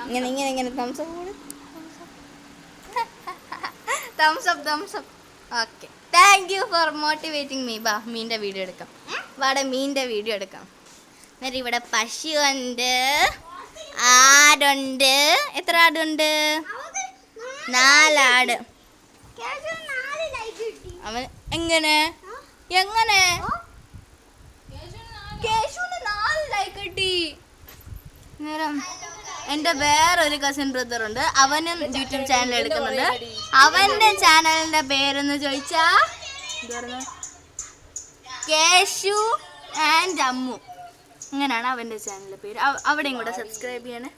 ഇങ്ങനെ thumbs up. Okay, thank you for motivating me. ബാ മീൻ്റെ വീഡിയോ എടുക്കാം. വാടെ മീൻ്റെ വീഡിയോ എടുക്കാം. എന്നിട്ട് ഇവിടെ പശുവുണ്ട്, ആടുണ്ട്. എത്ര ആടുണ്ട്? 4 ആട്. അവൻ എങ്ങനെ കേശുവിന് 4 ലൈക്ക് കിട്ടി. നേരം എൻ്റെ വേറൊരു കസിൻ ബ്രദർ ഉണ്ട്, അവനും യൂട്യൂബ് ചാനൽ എടുക്കുന്നുണ്ട്. അവൻ്റെ ചാനലിൻ്റെ പേരെന്ന് ചോദിച്ചാ കേശു ആൻഡ് അമ്മു, അങ്ങനെയാണ് അവൻ്റെ ചാനലിൻ്റെ പേര്. അവിടെയും കൂടെ സബ്സ്ക്രൈബ് ചെയ്യണേ.